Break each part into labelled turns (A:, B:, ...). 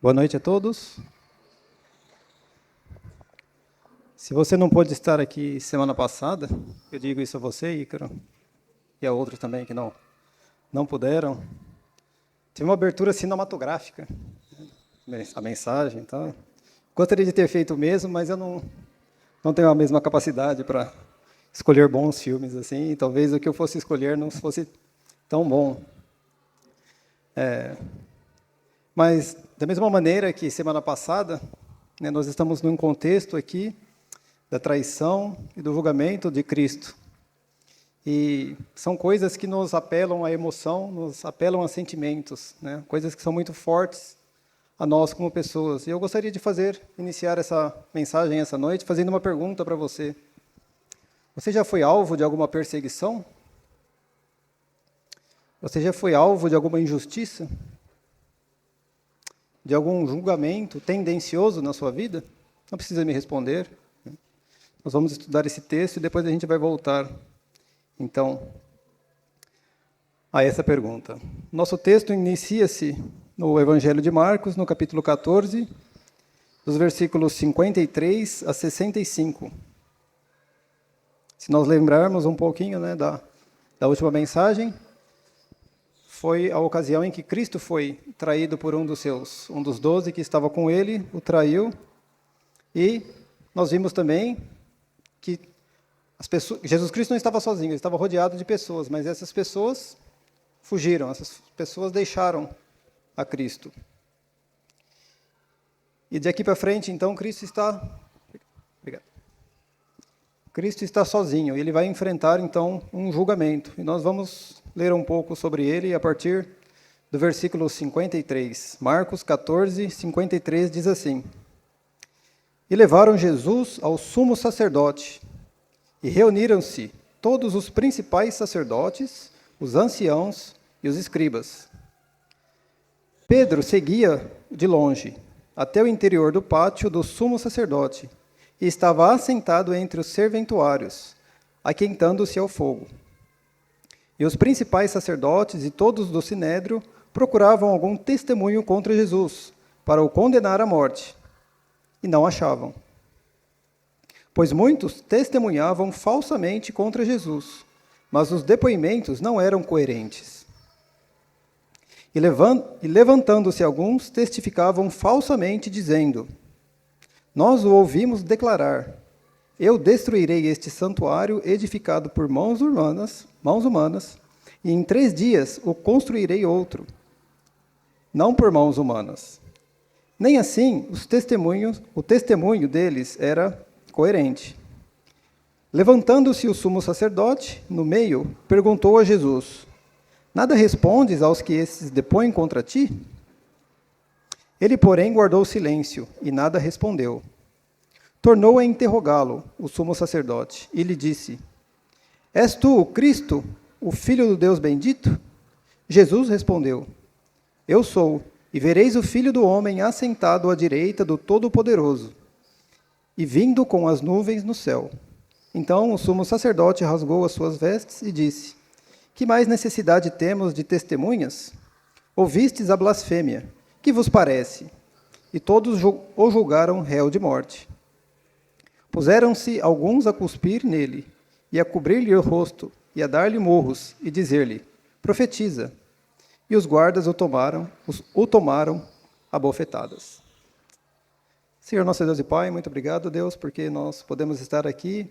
A: Boa noite a todos. Se você não pôde estar aqui semana passada, eu digo isso a você, Ícaro, e a outros também que não puderam. Tive uma abertura cinematográfica, a mensagem, então. Gostaria de ter feito o mesmo, mas eu não tenho a mesma capacidade para escolher bons filmes assim, e talvez o que eu fosse escolher não fosse tão bom. Mas, da mesma maneira que semana passada, né, nós estamos num contexto aqui da traição e do julgamento de Cristo. E são coisas que nos apelam à emoção, nos apelam a sentimentos, né? Coisas que são muito fortes a nós como pessoas. E eu gostaria de iniciar essa mensagem essa noite fazendo uma pergunta para você. Você já foi alvo de alguma perseguição? Você já foi alvo de alguma injustiça? De algum julgamento tendencioso na sua vida? Não precisa me responder. Nós vamos estudar esse texto e depois a gente vai voltar, então, a essa pergunta. Nosso texto inicia-se no Evangelho de Marcos, no capítulo 14, dos versículos 53 a 65. Se nós lembrarmos um pouquinho, né, da última mensagem, foi a ocasião em que Cristo foi traído por um dos 12 que estava com ele, o traiu, e nós vimos também que Jesus Cristo não estava sozinho, ele estava rodeado de pessoas, mas essas pessoas fugiram, essas pessoas deixaram a Cristo. E de aqui para frente, então, Cristo está sozinho, ele vai enfrentar, então, um julgamento. E nós vamos ler um pouco sobre ele a partir do versículo 53. Marcos 14, 53 diz assim: E levaram Jesus ao sumo sacerdote, e reuniram-se todos os principais sacerdotes, os anciãos e os escribas. Pedro seguia de longe, até o interior do pátio do sumo sacerdote, e estava assentado entre os serventuários, aquentando-se ao fogo. E os principais sacerdotes e todos do sinédrio procuravam algum testemunho contra Jesus, para o condenar à morte, e não achavam. Pois muitos testemunhavam falsamente contra Jesus, mas os depoimentos não eram coerentes. E levantando-se alguns, testificavam falsamente, dizendo: Nós o ouvimos declarar: Eu destruirei este santuário edificado por mãos humanas, e em 3 dias o construirei outro, não por mãos humanas. Nem assim o testemunho deles era coerente. Levantando-se o sumo sacerdote, no meio, perguntou a Jesus: Nada respondes aos que esses depõem contra ti? Ele, porém, guardou silêncio e nada respondeu. Tornou a interrogá-lo, o sumo sacerdote, e lhe disse: És tu o Cristo, o Filho do Deus bendito? Jesus respondeu: Eu sou, e vereis o Filho do Homem assentado à direita do Todo-Poderoso, e vindo com as nuvens no céu. Então o sumo sacerdote rasgou as suas vestes e disse: Que mais necessidade temos de testemunhas? Ouvistes a blasfêmia. Que vos parece? E todos o julgaram réu de morte. Puseram-se alguns a cuspir nele, e a cobrir-lhe o rosto, e a dar-lhe murros, e dizer-lhe: Profetiza. E os guardas o tomaram a bofetadas. Senhor nosso Deus e Pai, muito obrigado, Deus, porque nós podemos estar aqui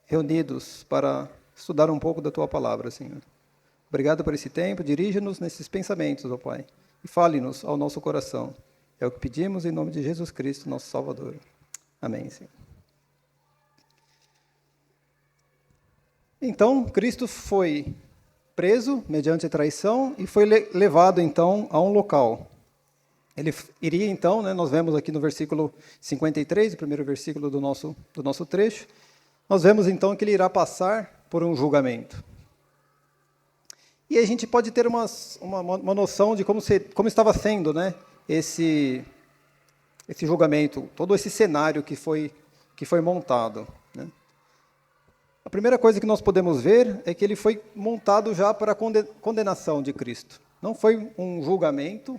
A: reunidos para estudar um pouco da Tua palavra, Senhor. Obrigado por esse tempo, dirija-nos nesses pensamentos, ó Pai, e fale-nos ao nosso coração. É o que pedimos em nome de Jesus Cristo, nosso Salvador. Amém, Senhor. Então, Cristo foi preso mediante traição e foi levado, então, a um local. Ele iria, então, né, nós vemos aqui no versículo 53, o primeiro versículo do nosso trecho, nós vemos, então, que ele irá passar por um julgamento. E a gente pode ter uma noção de como estava sendo, né, esse julgamento, todo esse cenário que foi montado, né. A primeira coisa que nós podemos ver é que ele foi montado já para a condenação de Cristo. Não foi um julgamento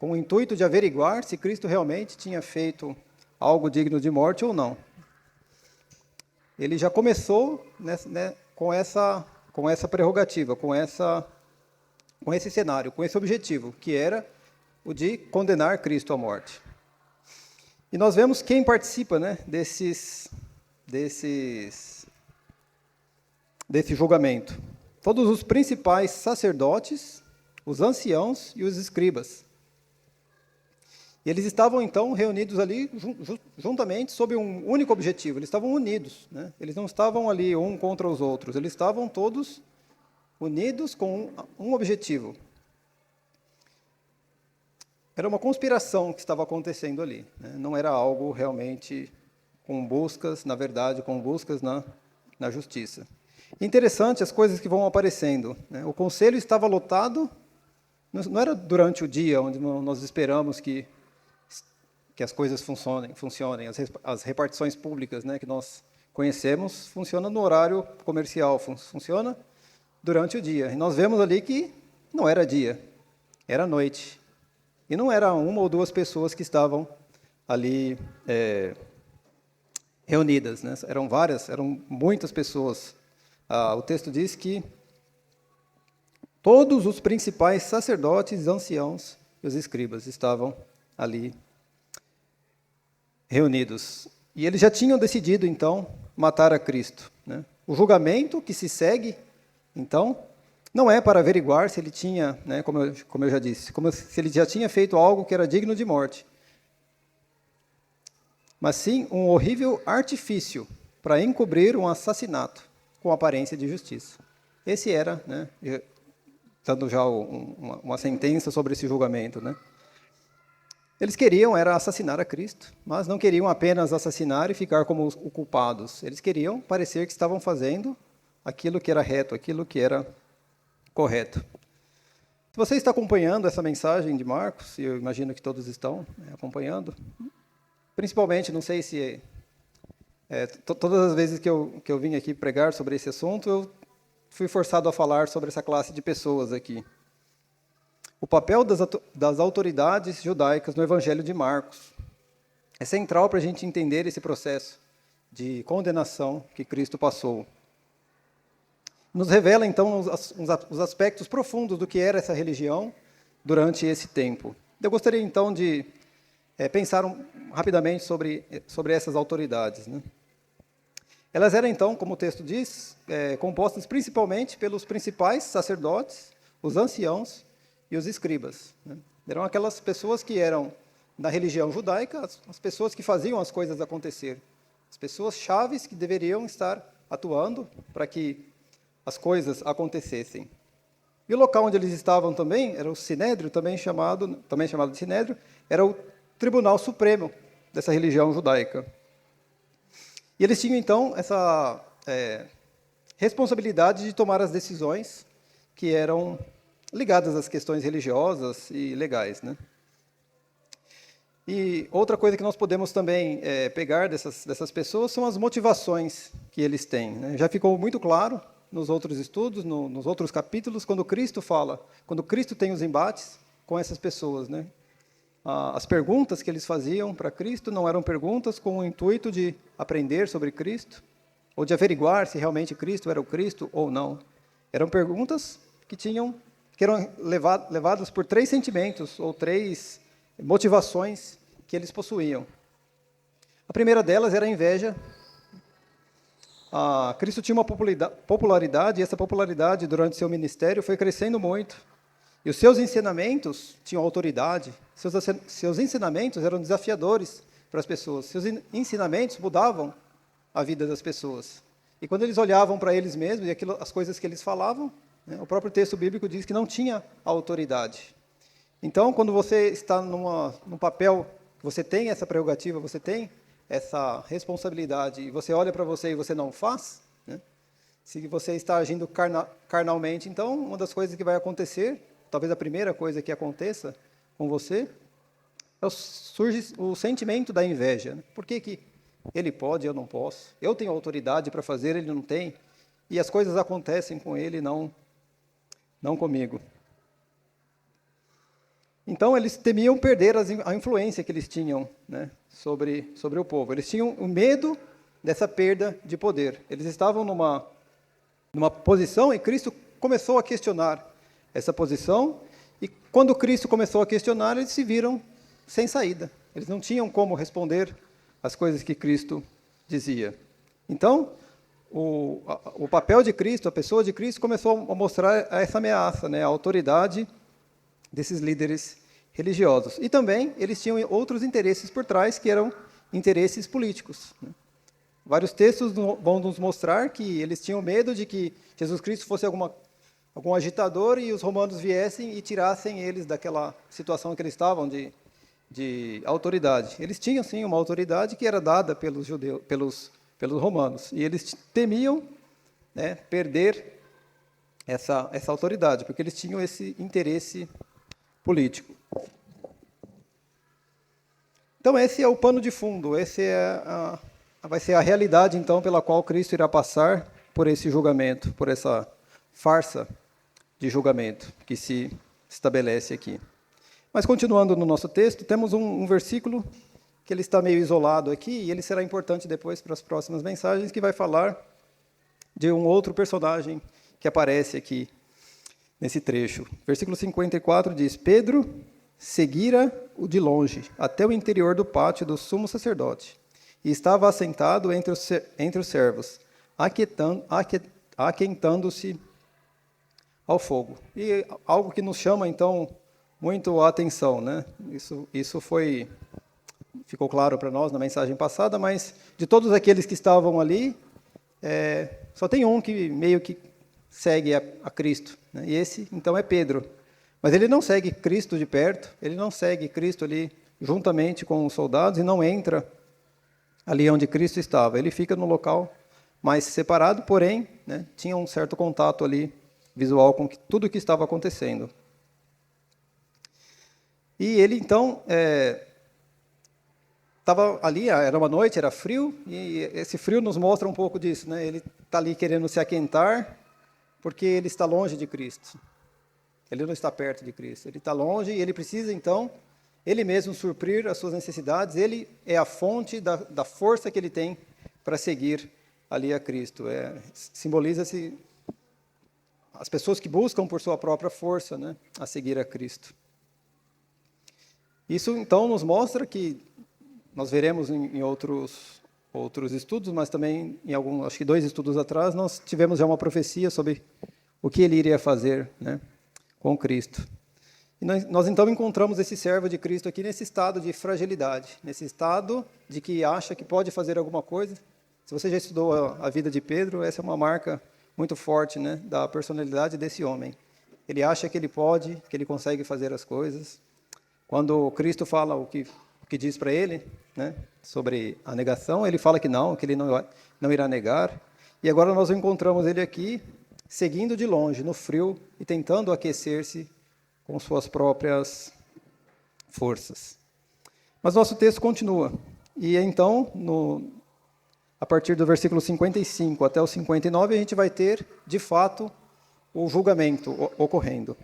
A: com o intuito de averiguar se Cristo realmente tinha feito algo digno de morte ou não. Ele já começou com essa prerrogativa, com esse cenário, com esse objetivo, que era o de condenar Cristo à morte. E nós vemos quem participa, desse julgamento. Todos os principais sacerdotes, os anciãos e os escribas. E eles estavam, então, reunidos ali juntamente sob um único objetivo. Eles estavam unidos. Eles não estavam ali um contra os outros. Eles estavam todos unidos com um objetivo. Era uma conspiração que estava acontecendo ali. Não era algo realmente com buscas, na verdade, com buscas na justiça. Interessante as coisas que vão aparecendo. O conselho estava lotado, não era durante o dia, onde nós esperamos que as coisas funcionem. As repartições públicas, que nós conhecemos, funcionam no horário comercial, funciona durante o dia. E nós vemos ali que não era dia, era noite. E não era uma ou duas pessoas que estavam ali reunidas, eram várias, eram muitas pessoas. O texto diz que todos os principais sacerdotes, anciãos e os escribas estavam ali reunidos. E eles já tinham decidido, então, matar a Cristo. O julgamento que se segue, então, não é para averiguar se ele tinha, como eu já disse, como se ele já tinha feito algo que era digno de morte, mas sim um horrível artifício para encobrir um assassinato com aparência de justiça. Esse era, dando já uma sentença sobre esse julgamento. Eles queriam era assassinar a Cristo, mas não queriam apenas assassinar e ficar como os culpados. Eles queriam parecer que estavam fazendo aquilo que era reto, aquilo que era correto. Se você está acompanhando essa mensagem de Marcos, e eu imagino que todos estão acompanhando, principalmente, não sei se todas as vezes que eu vim aqui pregar sobre esse assunto, eu fui forçado a falar sobre essa classe de pessoas aqui. O papel das autoridades judaicas no Evangelho de Marcos é central para a gente entender esse processo de condenação que Cristo passou. Nos revela, então, os aspectos profundos do que era essa religião durante esse tempo. Eu gostaria, então, de pensar rapidamente sobre essas autoridades. Elas eram, então, como o texto diz, compostas principalmente pelos principais sacerdotes, os anciãos e os escribas. Eram aquelas pessoas que eram da religião judaica, as pessoas que faziam as coisas acontecer, as pessoas chaves que deveriam estar atuando para que as coisas acontecessem. E o local onde eles estavam também era o Sinédrio, também chamado de Sinédrio, era o Tribunal Supremo dessa religião judaica. E eles tinham, então, essa responsabilidade de tomar as decisões que eram ligadas às questões religiosas e legais. E outra coisa que nós podemos também pegar dessas pessoas são as motivações que eles têm. Já ficou muito claro nos outros estudos, nos outros capítulos, quando Cristo tem os embates com essas pessoas. As perguntas que eles faziam para Cristo não eram perguntas com o intuito de aprender sobre Cristo, ou de averiguar se realmente Cristo era o Cristo ou não. Eram perguntas que eram levadas por 3 sentimentos, ou 3 motivações que eles possuíam. A primeira delas era a inveja. Cristo tinha uma popularidade, e essa popularidade durante seu ministério foi crescendo muito. E os seus ensinamentos tinham autoridade, seus ensinamentos eram desafiadores para as pessoas, seus ensinamentos mudavam a vida das pessoas. E quando eles olhavam para eles mesmos e as coisas que eles falavam, o próprio texto bíblico diz que não tinha autoridade. Então, quando você está num papel, você tem essa prerrogativa, você tem essa responsabilidade, e você olha para você e você não faz, se você está agindo carnalmente, então, uma das coisas que vai acontecer, talvez a primeira coisa que aconteça com você, surge o sentimento da inveja. Por que ele pode e eu não posso? Eu tenho autoridade para fazer, ele não tem, e as coisas acontecem com ele, não comigo. Então, eles temiam perder a influência que eles tinham, né, sobre o povo. Eles tinham o medo dessa perda de poder. Eles estavam numa posição e Cristo começou a questionar essa posição. E quando Cristo começou a questionar, eles se viram sem saída. Eles não tinham como responder as coisas que Cristo dizia. Então, o papel de Cristo, a pessoa de Cristo, começou a mostrar essa ameaça, né, a autoridade desses líderes religiosos. E também eles tinham outros interesses por trás, que eram interesses políticos, né? Vários textos vão nos mostrar que eles tinham medo de que Jesus Cristo fosse algum agitador e os romanos viessem e tirassem eles daquela situação que eles estavam de autoridade. Eles tinham, sim, uma autoridade que era dada pelos judeus, pelos romanos. E eles temiam, né, perder essa autoridade, porque eles tinham esse interesse político. Então, esse é o pano de fundo, vai ser a realidade, então, pela qual Cristo irá passar por esse julgamento, por essa farsa de julgamento que se estabelece aqui. Mas, continuando no nosso texto, temos um versículo que ele está meio isolado aqui, e ele será importante depois para as próximas mensagens, que vai falar de um outro personagem que aparece aqui nesse trecho. Versículo 54 diz: Pedro seguira-o de longe, até o interior do pátio do sumo sacerdote, e estava assentado entre os servos, aquentando-se ao fogo. E algo que nos chama, então, muito a atenção, né? Isso ficou claro para nós na mensagem passada, mas de todos aqueles que estavam ali, só tem um que meio que segue a Cristo, né? E esse, então, é Pedro. Mas ele não segue Cristo de perto, ele não segue Cristo ali juntamente com os soldados e não entra ali onde Cristo estava. Ele fica no local mais separado, porém, né, tinha um certo contato ali visual com tudo o que estava acontecendo. E ele, então, estava ali, era uma noite, era frio, e esse frio nos mostra um pouco disso, né? Ele está ali querendo se aquentar, porque ele está longe de Cristo. Ele não está perto de Cristo. Ele está longe e ele precisa, então, ele mesmo suprir as suas necessidades. Ele é a fonte da força que ele tem para seguir ali a Cristo. Simboliza-se as pessoas que buscam por sua própria força, né, a seguir a Cristo. Isso, então, nos mostra que nós veremos em outros estudos, mas também em acho que 2 estudos atrás, nós tivemos já uma profecia sobre o que ele iria fazer, né, com Cristo. E nós então encontramos esse servo de Cristo aqui nesse estado de fragilidade, nesse estado de que acha que pode fazer alguma coisa. Se você já estudou a vida de Pedro, essa é uma marca muito forte, né, da personalidade desse homem. Ele acha que ele pode, que ele consegue fazer as coisas. Quando Cristo fala o que diz para ele, né, sobre a negação, ele fala que ele não irá negar. E agora nós encontramos ele aqui, seguindo de longe, no frio, e tentando aquecer-se com suas próprias forças. Mas nosso texto continua. E então, a partir do versículo 55 até o 59, a gente vai ter, de fato, o julgamento ocorrendo.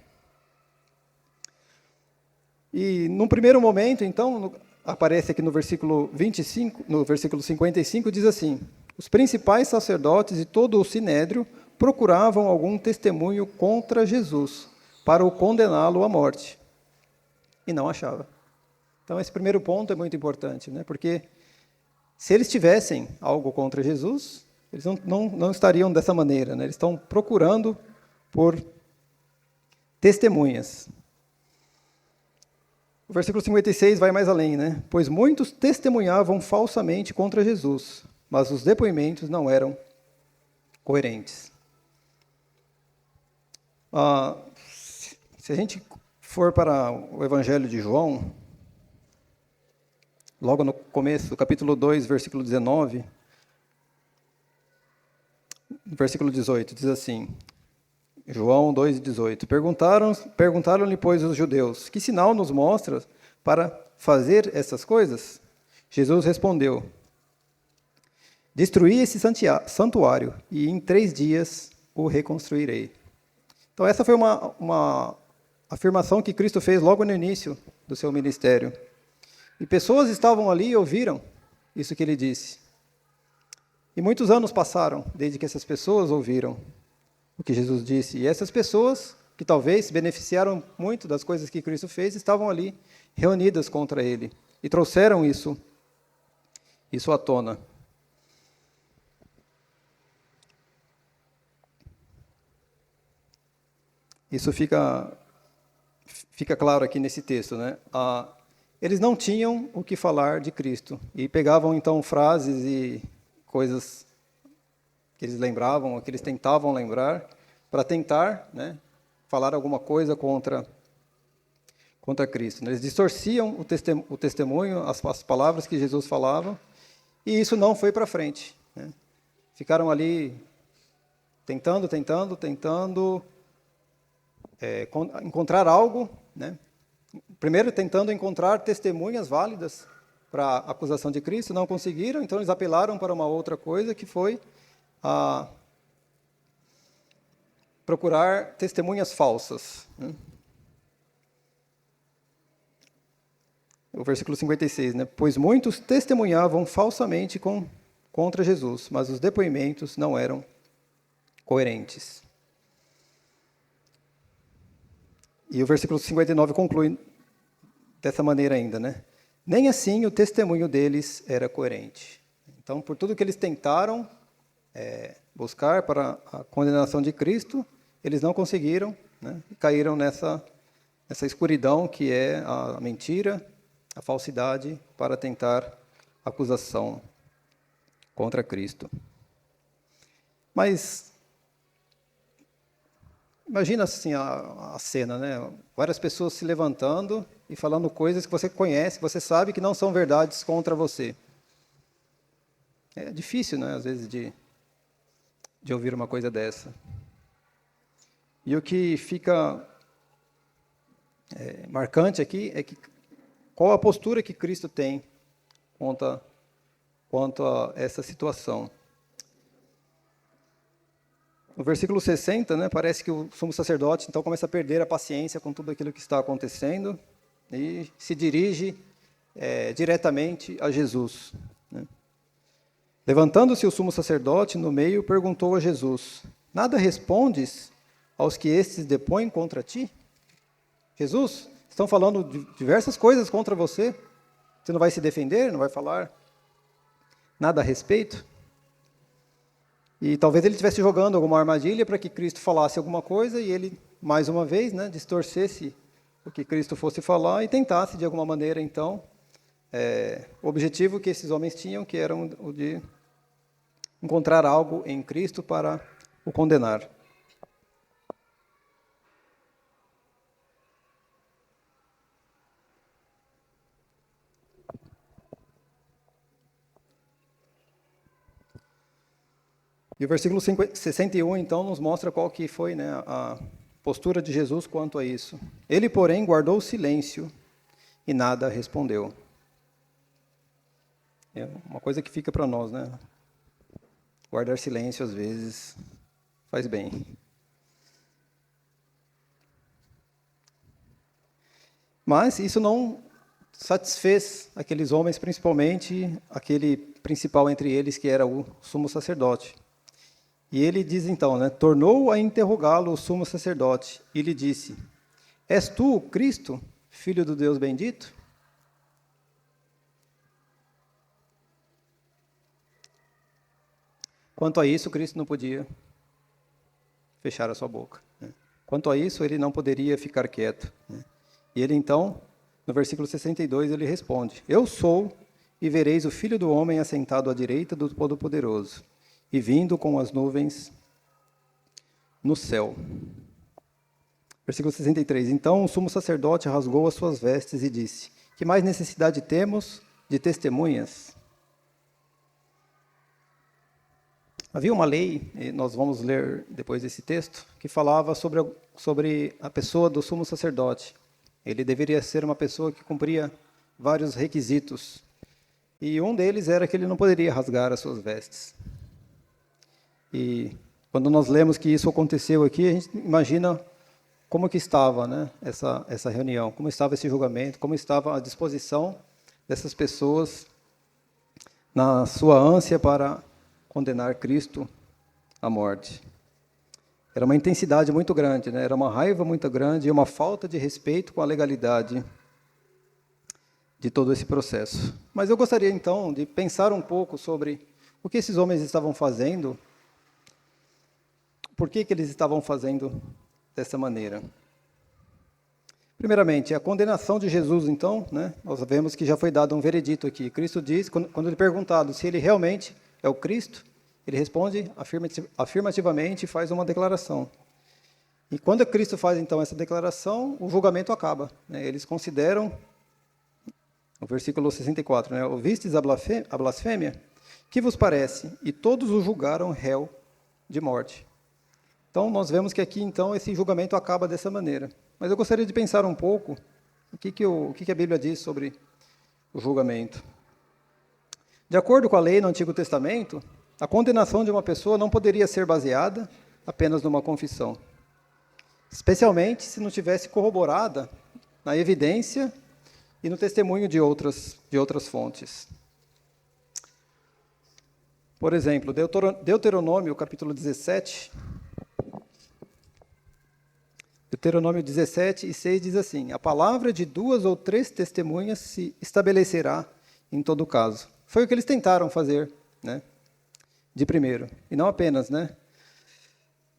A: E, num primeiro momento, então, aparece aqui no versículo 25, no versículo 55, diz assim: os principais sacerdotes e todo o sinédrio procuravam algum testemunho contra Jesus, para o condená-lo à morte. E não achava. Então, esse primeiro ponto é muito importante, né? Porque se eles tivessem algo contra Jesus, eles não estariam dessa maneira, né? Eles estão procurando por testemunhas. O versículo 56 vai mais além, né? Pois muitos testemunhavam falsamente contra Jesus, mas os depoimentos não eram coerentes. Se a gente for para o Evangelho de João, logo no começo, capítulo 2, versículo 19, versículo 18, diz assim, João 2,18, perguntaram-lhe, pois, os judeus, que sinal nos mostra para fazer essas coisas? Jesus respondeu, destruí esse santuário, e em 3 dias o reconstruirei. Então, essa foi uma afirmação que Cristo fez logo no início do seu ministério. E pessoas estavam ali e ouviram isso que ele disse. E muitos anos passaram desde que essas pessoas ouviram o que Jesus disse. E essas pessoas, que talvez se beneficiaram muito das coisas que Cristo fez, estavam ali reunidas contra ele. E trouxeram isso à tona. Isso fica claro aqui nesse texto, né? Eles não tinham o que falar de Cristo. E pegavam, então, frases e coisas que eles lembravam, ou que eles tentavam lembrar, para tentar, né, falar alguma coisa contra Cristo. Eles distorciam o testemunho, as palavras que Jesus falava, e isso não foi para frente, né? Ficaram ali tentando encontrar algo, né? Primeiro tentando encontrar testemunhas válidas para a acusação de Cristo, não conseguiram, então eles apelaram para uma outra coisa, que foi procurar testemunhas falsas, né? O versículo 56, né? Pois muitos testemunhavam falsamente contra Jesus, mas os depoimentos não eram coerentes. E o versículo 59 conclui dessa maneira ainda, né? Nem assim o testemunho deles era coerente. Então, por tudo que eles tentaram buscar para a condenação de Cristo, eles não conseguiram, né? E caíram nessa escuridão que é a mentira, a falsidade, para tentar acusação contra Cristo. Mas imagina assim a cena, né? Várias pessoas se levantando e falando coisas que você conhece, que você sabe que não são verdades contra você. É difícil, né, às vezes, de ouvir uma coisa dessa. E o que fica marcante aqui é que qual a postura que Cristo tem quanto a essa situação. No versículo 60, né, parece que o sumo sacerdote então começa a perder a paciência com tudo aquilo que está acontecendo e se dirige diretamente a Jesus, né? Levantando-se o sumo sacerdote no meio, perguntou a Jesus: nada respondes aos que estes depõem contra ti? Jesus, estão falando de diversas coisas contra você. Você não vai se defender? Não vai falar nada a respeito? E talvez ele estivesse jogando alguma armadilha para que Cristo falasse alguma coisa e ele, mais uma vez, né, distorcesse o que Cristo fosse falar e tentasse, de alguma maneira, então, o objetivo que esses homens tinham, que era o de encontrar algo em Cristo para o condenar. E o versículo 61, então, nos mostra qual que foi, né, a postura de Jesus quanto a isso. Ele, porém, guardou silêncio e nada respondeu. É uma coisa que fica para nós, né? Guardar silêncio, às vezes, faz bem. Mas isso não satisfez aqueles homens, principalmente aquele principal entre eles, que era o sumo sacerdote. E ele diz então, né, tornou a interrogá-lo o sumo sacerdote e lhe disse: és tu o Cristo, filho do Deus bendito? Quanto a isso, Cristo não podia fechar a sua boca, né? Quanto a isso, ele não poderia ficar quieto, né? E ele então, no versículo 62, ele responde: eu sou, e vereis o Filho do Homem assentado à direita do Todo-Poderoso, e vindo com as nuvens no céu. Versículo 63. Então o sumo sacerdote rasgou as suas vestes e disse: que mais necessidade temos de testemunhas? Havia uma lei, e nós vamos ler depois desse texto, que falava sobre a pessoa do sumo sacerdote. Ele deveria ser uma pessoa que cumpria vários requisitos. E um deles era que ele não poderia rasgar as suas vestes. E quando nós lemos que isso aconteceu aqui, a gente imagina como que estava, né, essa reunião, como estava esse julgamento, como estava a disposição dessas pessoas na sua ânsia para condenar Cristo à morte. Era uma intensidade muito grande, né? Era uma raiva muito grande e uma falta de respeito com a legalidade de todo esse processo. Mas eu gostaria, então, de pensar um pouco sobre o que esses homens estavam fazendo, por que eles estavam fazendo dessa maneira. Primeiramente, a condenação de Jesus, então, né? Nós vemos que já foi dado um veredito aqui. Cristo diz, quando ele é perguntado se ele realmente é o Cristo, ele responde afirmativamente e faz uma declaração. E quando Cristo faz, então, essa declaração, o julgamento acaba, né? Eles consideram, no versículo 64, né? Ouvistes a blasfêmia? Que vos parece? E todos o julgaram réu de morte. Então, nós vemos que aqui, então, esse julgamento acaba dessa maneira. Mas eu gostaria de pensar um pouco o que a Bíblia diz sobre o julgamento. De acordo com a lei no Antigo Testamento, a condenação de uma pessoa não poderia ser baseada apenas numa confissão, especialmente se não tivesse corroborada na evidência e no testemunho de outras fontes. Por exemplo, Deuteronômio, capítulo 17... Deuteronômio 17:6 diz assim: a palavra de 2 ou 3 testemunhas se estabelecerá em todo caso. Foi o que eles tentaram fazer, né? De primeiro, e não apenas, né?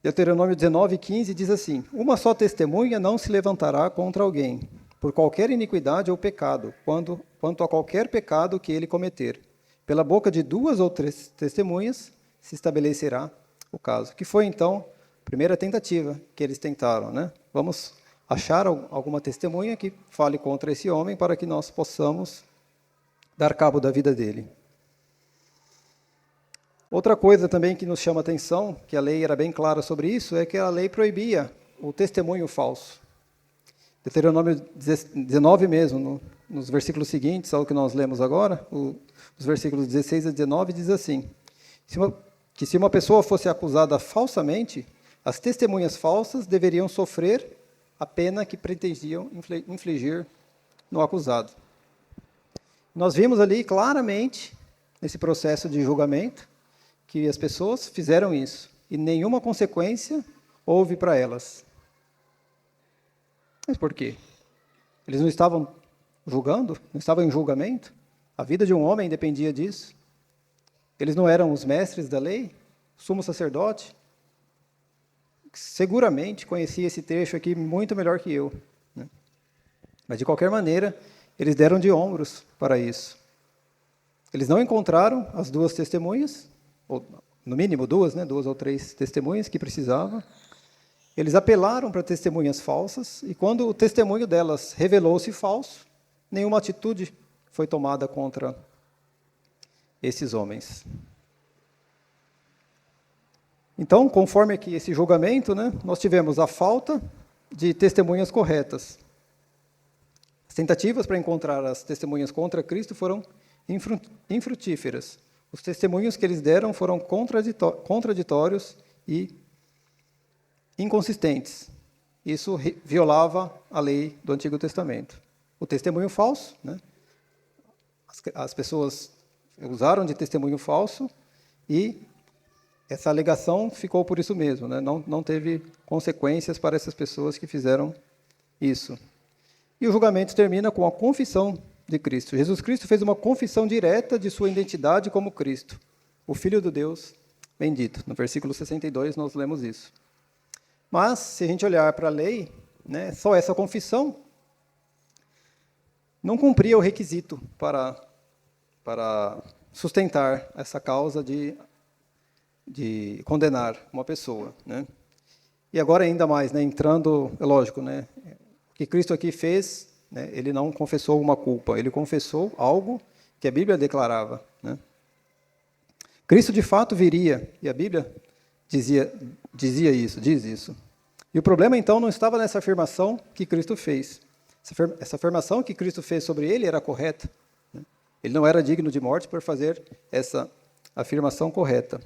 A: Deuteronômio 19:15 diz assim: uma só testemunha não se levantará contra alguém, por qualquer iniquidade ou pecado, quanto a qualquer pecado que ele cometer. Pela boca de 2 ou 3 testemunhas se estabelecerá o caso. Que foi, então, a primeira tentativa que eles tentaram, né? Vamos achar alguma testemunha que fale contra esse homem para que nós possamos dar cabo da vida dele. Outra coisa também que nos chama a atenção, que a lei era bem clara sobre isso, é que a lei proibia o testemunho falso. Deuteronômio 19 mesmo, nos versículos seguintes ao que nós lemos agora, os versículos 16 a 19, diz assim, que se uma pessoa fosse acusada falsamente, as testemunhas falsas deveriam sofrer a pena que pretendiam infligir no acusado. Nós vimos ali claramente, nesse processo de julgamento, que as pessoas fizeram isso, e nenhuma consequência houve para elas. Mas por quê? Eles não estavam julgando? Não estavam em julgamento? A vida de um homem dependia disso? Eles não eram os mestres da lei? Sumo sacerdote? Seguramente conhecia esse trecho aqui muito melhor que eu, né? Mas, de qualquer maneira, eles deram de ombros para isso. Eles não encontraram as 2 testemunhas, ou no mínimo 2, né, 2 ou 3 testemunhas que precisavam. Eles apelaram para testemunhas falsas, e quando o testemunho delas revelou-se falso, nenhuma atitude foi tomada contra esses homens. Então, conforme aqui esse julgamento, né, nós tivemos a falta de testemunhas corretas. As tentativas para encontrar as testemunhas contra Cristo foram infrutíferas. Os testemunhos que eles deram foram contraditórios e inconsistentes. Isso violava a lei do Antigo Testamento. O testemunho falso, né, as pessoas usaram de testemunho falso e essa alegação ficou por isso mesmo, né? Não teve consequências para essas pessoas que fizeram isso. E o julgamento termina com a confissão de Cristo. Jesus Cristo fez uma confissão direta de sua identidade como Cristo, o Filho do Deus bendito. No versículo 62 nós lemos isso. Mas, se a gente olhar para a lei, né, só essa confissão não cumpria o requisito para sustentar essa causa de condenar uma pessoa, né? E agora ainda mais, né, entrando, é lógico, né, o que Cristo aqui fez, né, ele não confessou uma culpa, ele confessou algo que a Bíblia declarava, né? Cristo de fato viria, e a Bíblia diz isso. E o problema então não estava nessa afirmação que Cristo fez. Essa afirmação que Cristo fez sobre ele era correta, né? Ele não era digno de morte por fazer essa afirmação correta.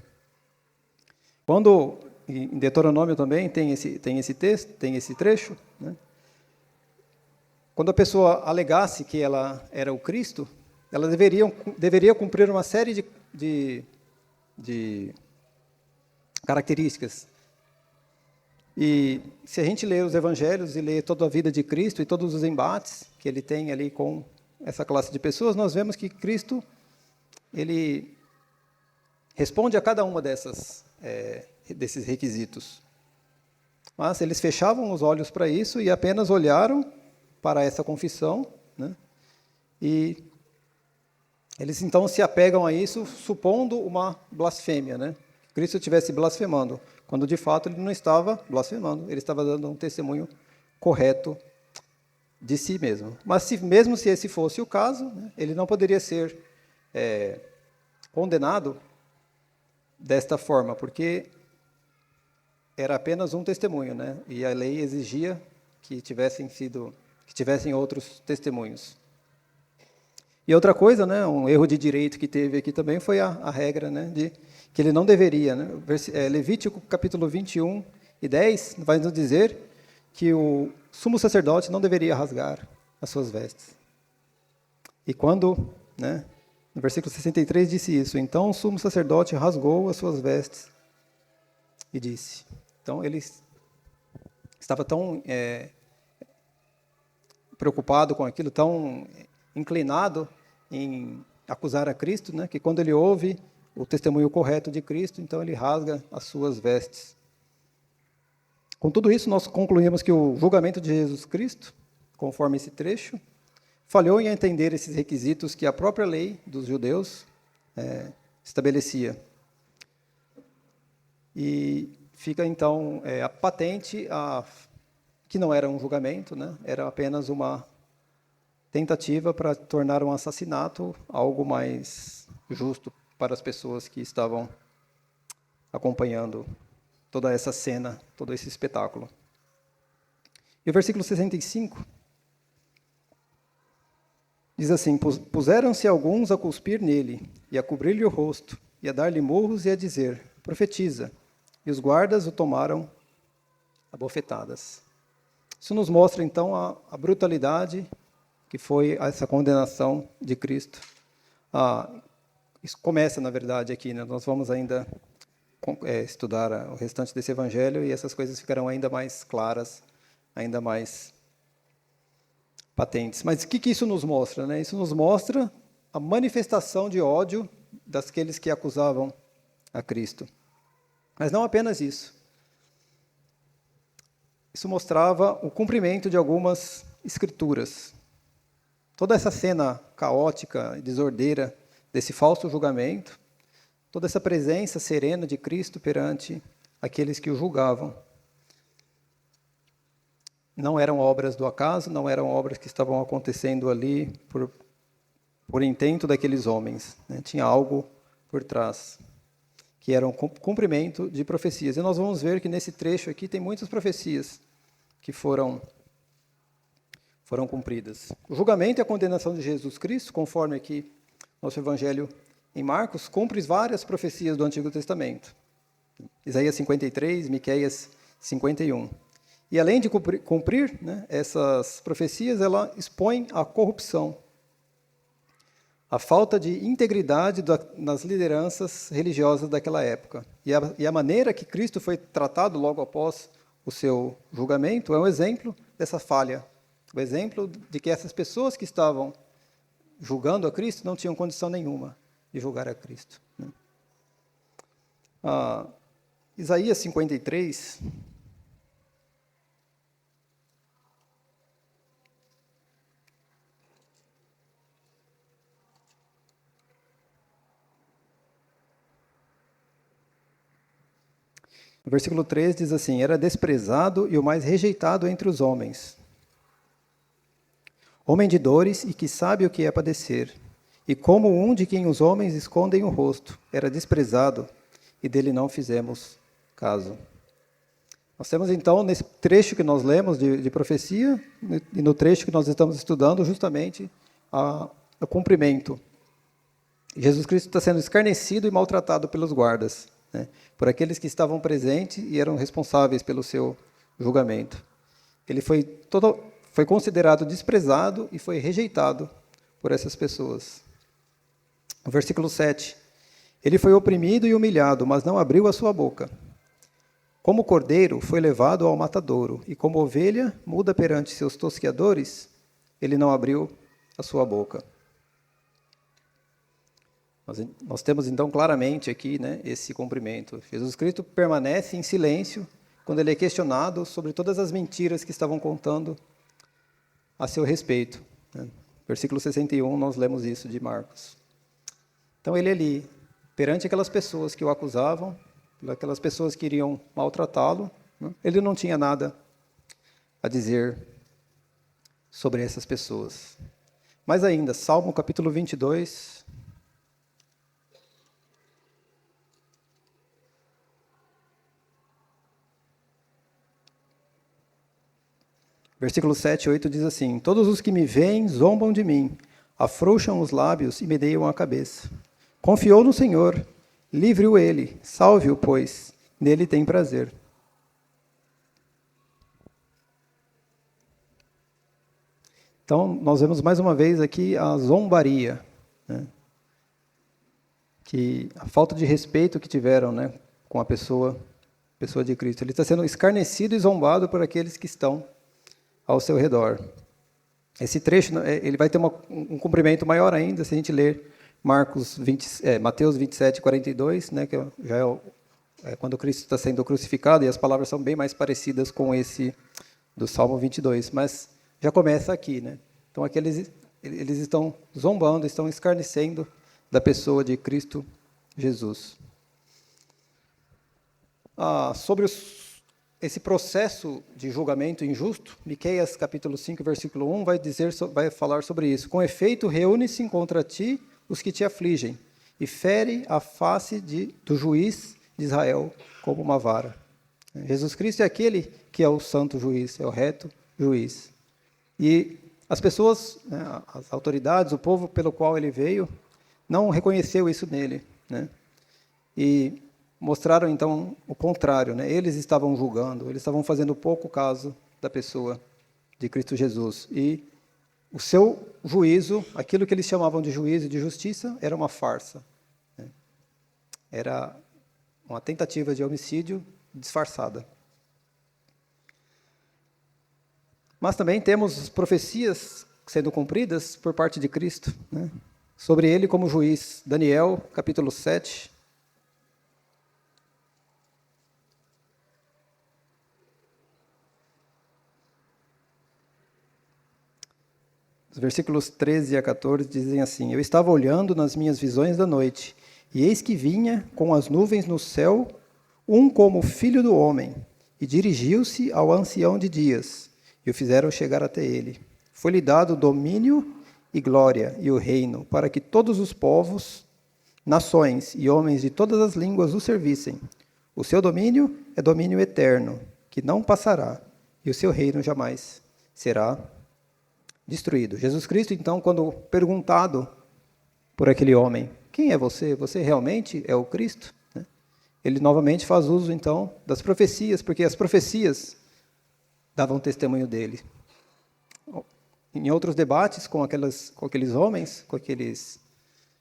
A: Quando em Deuteronômio também tem esse texto, tem esse trecho, né? Quando a pessoa alegasse que ela era o Cristo, ela deveria cumprir uma série de características. E se a gente lê os evangelhos e lê toda a vida de Cristo e todos os embates que ele tem ali com essa classe de pessoas, nós vemos que Cristo, ele responde a cada uma desses requisitos. Mas eles fechavam os olhos para isso e apenas olharam para essa confissão, né? E eles então se apegam a isso, supondo uma blasfêmia, né? Cristo estivesse blasfemando, quando de fato ele não estava blasfemando, ele estava dando um testemunho correto de si mesmo. Mas mesmo se esse fosse o caso, né, ele não poderia ser condenado desta forma, porque era apenas um testemunho, né? E a lei exigia que tivessem outros testemunhos. E outra coisa, né, um erro de direito que teve aqui também foi a regra, né, de que ele não deveria, né? Levítico capítulo 21 e 10 vai nos dizer que o sumo sacerdote não deveria rasgar as suas vestes. E quando, né, no versículo 63 disse isso, então o sumo sacerdote rasgou as suas vestes e disse. Então ele estava tão preocupado com aquilo, tão inclinado em acusar a Cristo, né, que quando ele ouve o testemunho correto de Cristo, então ele rasga as suas vestes. Com tudo isso, nós concluímos que o julgamento de Jesus Cristo, conforme esse trecho, falhou em entender esses requisitos que a própria lei dos judeus estabelecia. E fica então patente que não era um julgamento, né? Era apenas uma tentativa para tornar um assassinato algo mais justo para as pessoas que estavam acompanhando toda essa cena, todo esse espetáculo. E o versículo 65 diz assim: puseram-se alguns a cuspir nele, e a cobrir-lhe o rosto, e a dar-lhe murros, e a dizer: profetiza. E os guardas o tomaram a bofetadas. Isso nos mostra, então, a brutalidade que foi essa condenação de Cristo. Isso começa, na verdade, aqui, né? Nós vamos ainda estudar o restante desse evangelho e essas coisas ficarão ainda mais claras, ainda mais patentes. Mas o que isso nos mostra, né? Isso nos mostra a manifestação de ódio daqueles que acusavam a Cristo. Mas não apenas isso. Isso mostrava o cumprimento de algumas escrituras. Toda essa cena caótica e desordeira desse falso julgamento, toda essa presença serena de Cristo perante aqueles que o julgavam, não eram obras do acaso, não eram obras que estavam acontecendo ali por intento daqueles homens, né? Tinha algo por trás, que era um cumprimento de profecias. E nós vamos ver que nesse trecho aqui tem muitas profecias que foram cumpridas. O julgamento e a condenação de Jesus Cristo, conforme aqui nosso evangelho em Marcos, cumpre várias profecias do Antigo Testamento. Isaías 53, Miqueias 51. E além de cumprir, né, essas profecias, ela expõe a corrupção, a falta de integridade nas lideranças religiosas daquela época. E a maneira que Cristo foi tratado logo após o seu julgamento é um exemplo dessa falha. O exemplo de que essas pessoas que estavam julgando a Cristo não tinham condição nenhuma de julgar a Cristo. Isaías 53... O versículo 3 diz assim: era desprezado e o mais rejeitado entre os homens, homem de dores e que sabe o que é padecer, e como um de quem os homens escondem o rosto, era desprezado e dele não fizemos caso. Nós temos então, nesse trecho que nós lemos de profecia, e no trecho que nós estamos estudando, justamente o cumprimento. Jesus Cristo está sendo escarnecido e maltratado pelos guardas. né, por aqueles que estavam presentes e eram responsáveis pelo seu julgamento. Ele foi considerado desprezado e foi rejeitado por essas pessoas. O versículo 7. Ele foi oprimido e humilhado, mas não abriu a sua boca. Como cordeiro foi levado ao matadouro, e como ovelha muda perante seus tosqueadores, ele não abriu a sua boca. Nós temos então claramente aqui, né, esse cumprimento. Jesus Cristo permanece em silêncio quando ele é questionado sobre todas as mentiras que estavam contando a seu respeito. Versículo 61, nós lemos isso de Marcos. Então ele ali, perante aquelas pessoas que o acusavam, aquelas pessoas que iriam maltratá-lo, ele não tinha nada a dizer sobre essas pessoas. Mas ainda, Salmo capítulo 22, versículo 7 e 8 diz assim: Todos os que me veem zombam de mim, afrouxam os lábios e medeiam a cabeça. Confiou no Senhor, livre-o ele, salve-o, pois nele tem prazer. Então, nós vemos mais uma vez aqui a zombaria, né? Que a falta de respeito que tiveram, né, com a pessoa de Cristo. Ele está sendo escarnecido e zombado por aqueles que estão ao seu redor. Esse trecho ele vai ter um cumprimento maior ainda se a gente ler Mateus 27, 42, né, que já é quando Cristo está sendo crucificado, e as palavras são bem mais parecidas com esse do Salmo 22, mas já começa aqui, né? Então, eles estão zombando, estão escarnecendo da pessoa de Cristo Jesus. Sobre esse processo de julgamento injusto, Miqueias capítulo 5, versículo 1, vai falar sobre isso. Com efeito, reúne-se contra ti os que te afligem, e fere a face do juiz de Israel como uma vara. Jesus Cristo é aquele que é o santo juiz, é o reto juiz. E as pessoas, né, as autoridades, o povo pelo qual ele veio, não reconheceu isso nele, né? E mostraram, então, o contrário, né? Eles estavam julgando, eles estavam fazendo pouco caso da pessoa de Cristo Jesus. E o seu juízo, aquilo que eles chamavam de juízo e de justiça, era uma farsa, né? Era uma tentativa de homicídio disfarçada. Mas também temos profecias sendo cumpridas por parte de Cristo, né, sobre ele como juiz. Daniel, capítulo 7. Os versículos 13 a 14 dizem assim: Eu estava olhando nas minhas visões da noite, e eis que vinha, com as nuvens no céu, um como filho do homem, e dirigiu-se ao ancião de dias, e o fizeram chegar até ele. Foi-lhe dado domínio e glória e o reino, para que todos os povos, nações e homens de todas as línguas o servissem. O seu domínio é domínio eterno, que não passará, e o seu reino jamais será destruído. Jesus Cristo, então, quando perguntado por aquele homem, quem é você? Você realmente é o Cristo? Ele novamente faz uso, então, das profecias, porque as profecias davam testemunho dele. Em outros debates com aqueles homens, com aqueles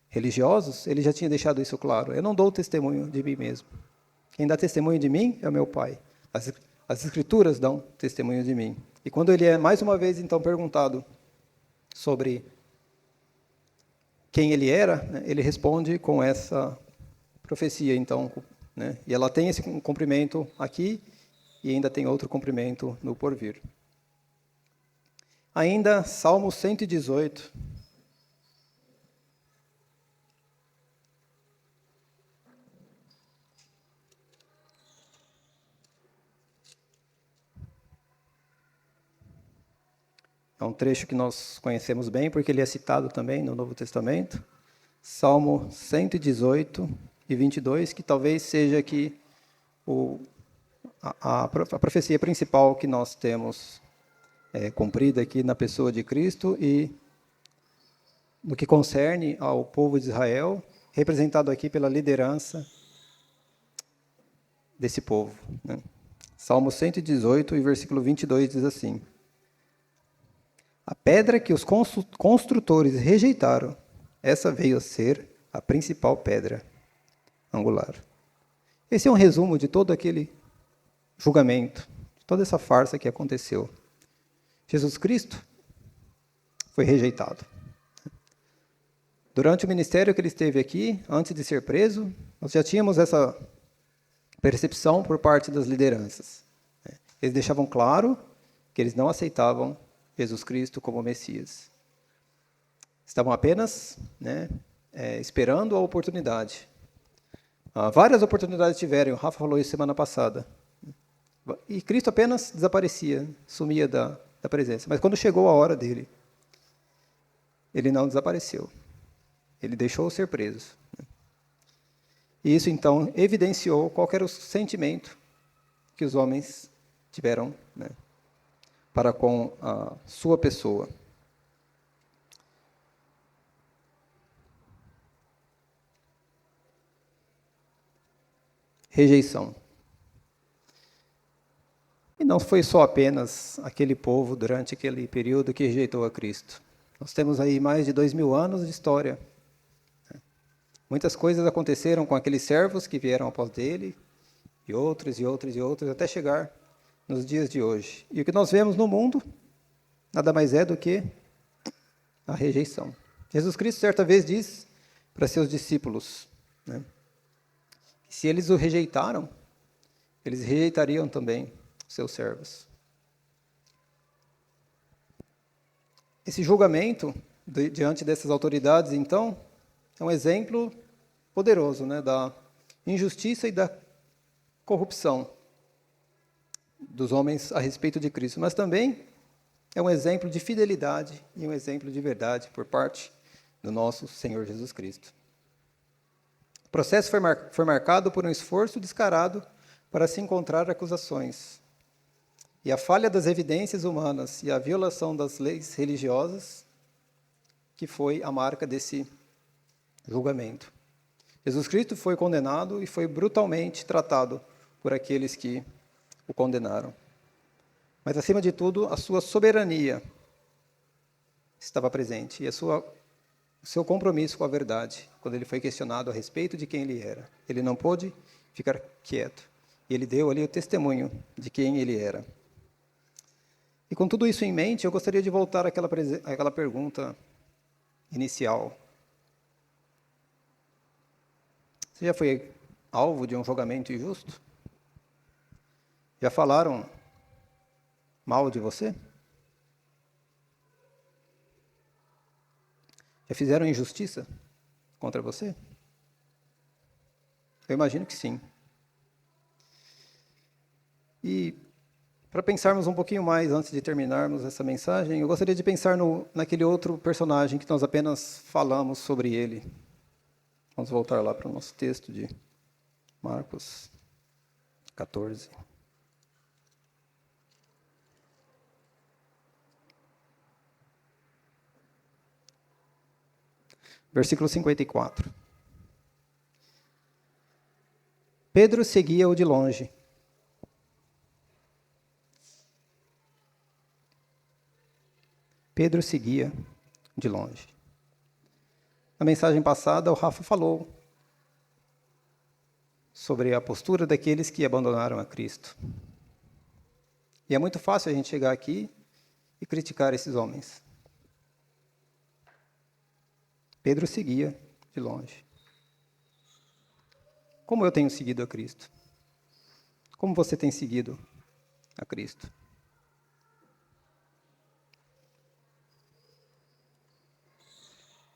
A: religiosos, ele já tinha deixado isso claro. Eu não dou testemunho de mim mesmo. Quem dá testemunho de mim é o meu Pai. As Escrituras dão testemunho de mim. E quando ele é, mais uma vez, então, perguntado sobre quem ele era, né, ele responde com essa profecia, então, né, e ela tem esse cumprimento aqui e ainda tem outro cumprimento no porvir. Ainda, Salmo 118. É um trecho que nós conhecemos bem, porque ele é citado também no Novo Testamento. Salmo 118 e 22, que talvez seja aqui a profecia principal que nós temos cumprida aqui na pessoa de Cristo e no que concerne ao povo de Israel, representado aqui pela liderança desse povo, né? Salmo 118, e versículo 22 diz assim: a pedra que os construtores rejeitaram, essa veio a ser a principal pedra angular. Esse é um resumo de todo aquele julgamento, de toda essa farsa que aconteceu. Jesus Cristo foi rejeitado. Durante o ministério que ele esteve aqui, antes de ser preso, nós já tínhamos essa percepção por parte das lideranças. Eles deixavam claro que eles não aceitavam Jesus Cristo como Messias. Estavam apenas esperando a oportunidade. Várias oportunidades tiveram, o Rafa falou isso semana passada. E Cristo apenas desaparecia, sumia da presença. Mas quando chegou a hora dele, ele não desapareceu. Ele deixou ser preso. E isso, então, evidenciou qual era o sentimento que os homens tiveram, para com a sua pessoa. Rejeição. E não foi só apenas aquele povo durante aquele período que rejeitou a Cristo. Nós temos aí mais de 2000 anos de história. Muitas coisas aconteceram com aqueles servos que vieram após dele, e outros, e outros, e outros, até chegar nos dias de hoje. E o que nós vemos no mundo, nada mais é do que a rejeição. Jesus Cristo, certa vez, diz para seus discípulos, que se eles o rejeitaram, eles rejeitariam também seus servos. Esse julgamento diante dessas autoridades, então, é um exemplo poderoso, da injustiça e da corrupção dos homens a respeito de Cristo, mas também é um exemplo de fidelidade e um exemplo de verdade por parte do nosso Senhor Jesus Cristo. O processo foi marcado por um esforço descarado para se encontrar acusações. E a falha das evidências humanas e a violação das leis religiosas que foi a marca desse julgamento. Jesus Cristo foi condenado e foi brutalmente tratado por aqueles que o condenaram. Mas, acima de tudo, a sua soberania estava presente e o seu compromisso com a verdade, quando ele foi questionado a respeito de quem ele era. Ele não pôde ficar quieto. E ele deu ali o testemunho de quem ele era. E com tudo isso em mente, eu gostaria de voltar àquela pergunta inicial. Você já foi alvo de um julgamento injusto? Já falaram mal de você? Já fizeram injustiça contra você? Eu imagino que sim. E para pensarmos um pouquinho mais antes de terminarmos essa mensagem, eu gostaria de pensar naquele outro personagem que nós apenas falamos sobre ele. Vamos voltar lá para o nosso texto de Marcos 14. Versículo 54. Pedro seguia-o de longe. Pedro seguia de longe. Na mensagem passada, o Rafa falou sobre a postura daqueles que abandonaram a Cristo. E é muito fácil a gente chegar aqui e criticar esses homens. Pedro seguia de longe. Como eu tenho seguido a Cristo? Como você tem seguido a Cristo?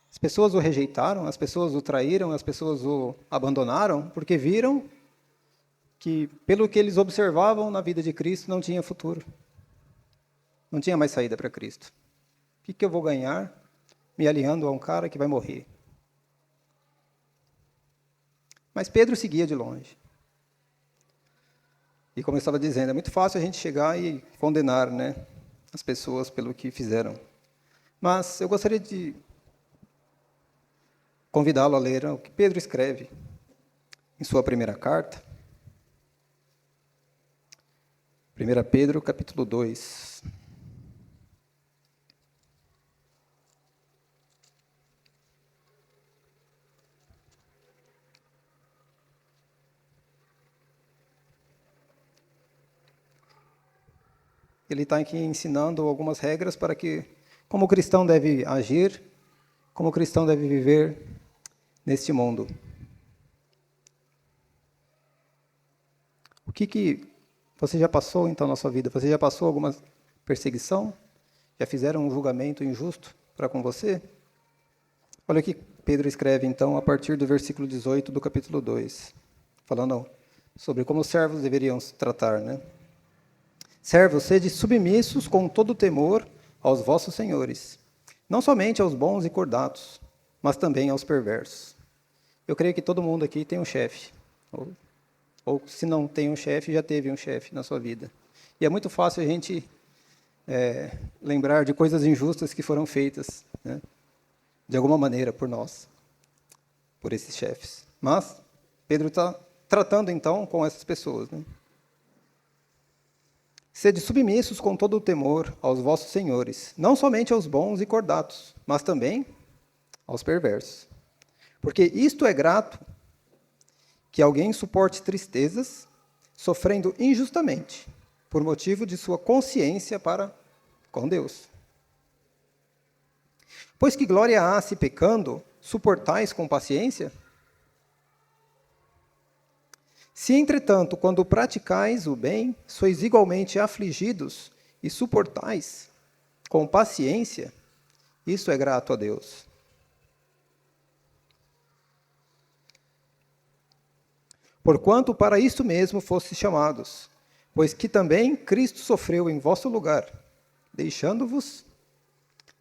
A: As pessoas o rejeitaram, as pessoas o traíram, as pessoas o abandonaram, porque viram que, pelo que eles observavam na vida de Cristo, não tinha futuro. Não tinha mais saída para Cristo. O que eu vou ganhar me aliando a um cara que vai morrer? Mas Pedro seguia de longe. E como eu estava dizendo, é muito fácil a gente chegar e condenar, as pessoas pelo que fizeram. Mas eu gostaria de convidá-lo a ler o que Pedro escreve em sua primeira carta. 1 Pedro, capítulo 2. Ele está aqui ensinando algumas regras para que, como o cristão deve agir, como o cristão deve viver neste mundo. O que você já passou, então, na sua vida? Você já passou alguma perseguição? Já fizeram um julgamento injusto para com você? Olha o que Pedro escreve, então, a partir do versículo 18 do capítulo 2, falando sobre como os servos deveriam se tratar, né? Servos, sede submissos com todo temor aos vossos senhores, não somente aos bons e cordatos, mas também aos perversos. Eu creio que todo mundo aqui tem um chefe, ou se não tem um chefe, já teve um chefe na sua vida. E é muito fácil a gente lembrar de coisas injustas que foram feitas, né, de alguma maneira por nós, por esses chefes. Mas Pedro está tratando então com essas pessoas, né? Sede submissos com todo o temor aos vossos senhores, não somente aos bons e cordatos, mas também aos perversos. Porque isto é grato, que alguém suporte tristezas, sofrendo injustamente, por motivo de sua consciência para com Deus. Pois que glória há se pecando, suportais com paciência? Se, entretanto, quando praticais o bem, sois igualmente afligidos e suportais com paciência, isso é grato a Deus. Porquanto para isto mesmo fostes chamados, pois que também Cristo sofreu em vosso lugar, deixando-vos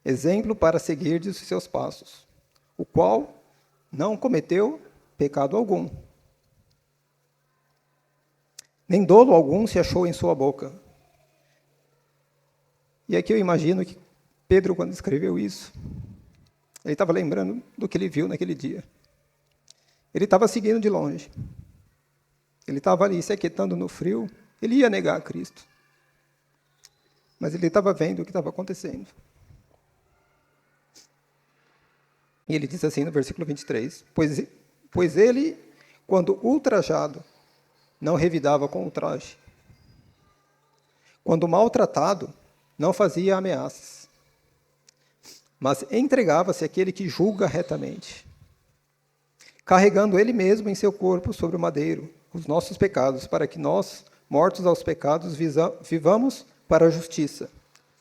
A: exemplo para seguirdes os seus passos, o qual não cometeu pecado algum, nem dolo algum se achou em sua boca. E aqui eu imagino que Pedro, quando escreveu isso, ele estava lembrando do que ele viu naquele dia. Ele estava seguindo de longe. Ele estava ali se aquietando no frio. Ele ia negar a Cristo. Mas ele estava vendo o que estava acontecendo. E ele diz assim no versículo 23, pois ele, quando ultrajado, não revidava com ultraje. Quando maltratado, não fazia ameaças, mas entregava-se àquele que julga retamente, carregando ele mesmo em seu corpo sobre o madeiro os nossos pecados, para que nós, mortos aos pecados, vivamos para a justiça.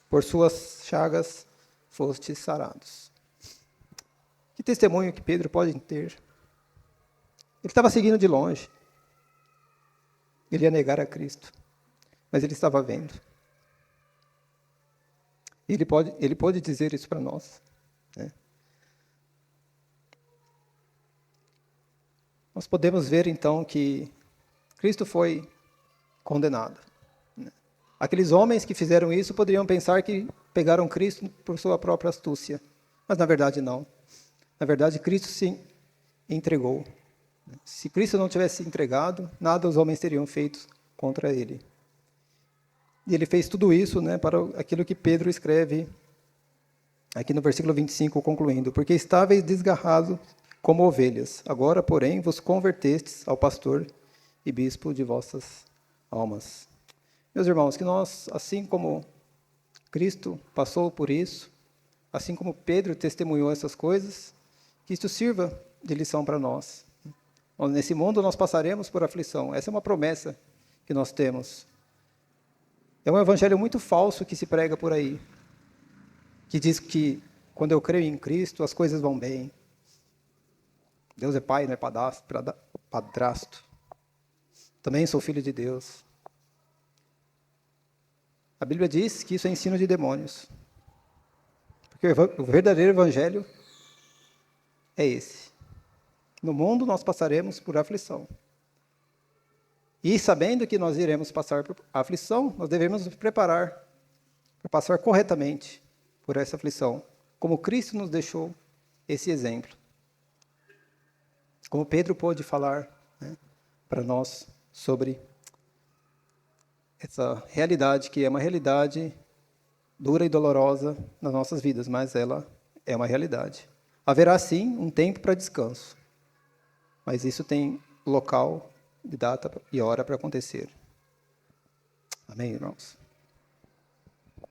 A: Por suas chagas fostes sarados. Que testemunho que Pedro pode ter? Ele estava seguindo de longe. Ele ia negar a Cristo, mas ele estava vendo. Ele pode dizer isso para nós, né? Nós podemos ver, então, que Cristo foi condenado, né? Aqueles homens que fizeram isso poderiam pensar que pegaram Cristo por sua própria astúcia, mas na verdade não. Na verdade, Cristo se entregou. Se Cristo não tivesse entregado, nada os homens teriam feito contra ele. E ele fez tudo isso, né, para aquilo que Pedro escreve aqui no versículo 25, concluindo. Porque estáveis desgarrados como ovelhas, agora, porém, vos convertestes ao pastor e bispo de vossas almas. Meus irmãos, que nós, assim como Cristo passou por isso, assim como Pedro testemunhou essas coisas, que isto sirva de lição para nós. Nesse mundo nós passaremos por aflição. Essa é uma promessa que nós temos. É um evangelho muito falso que se prega por aí, que diz que quando eu creio em Cristo as coisas vão bem. Deus é pai, não é padrasto. Também sou filho de Deus. A Bíblia diz que isso é ensino de demônios. Porque o verdadeiro evangelho é esse. No mundo nós passaremos por aflição. E sabendo que nós iremos passar por aflição, nós devemos nos preparar para passar corretamente por essa aflição, como Cristo nos deixou esse exemplo. Como Pedro pôde falar, né, para nós sobre essa realidade que é uma realidade dura e dolorosa nas nossas vidas, mas ela é uma realidade. Haverá, sim, um tempo para descanso, mas isso tem local, data e hora para acontecer. Amém, irmãos?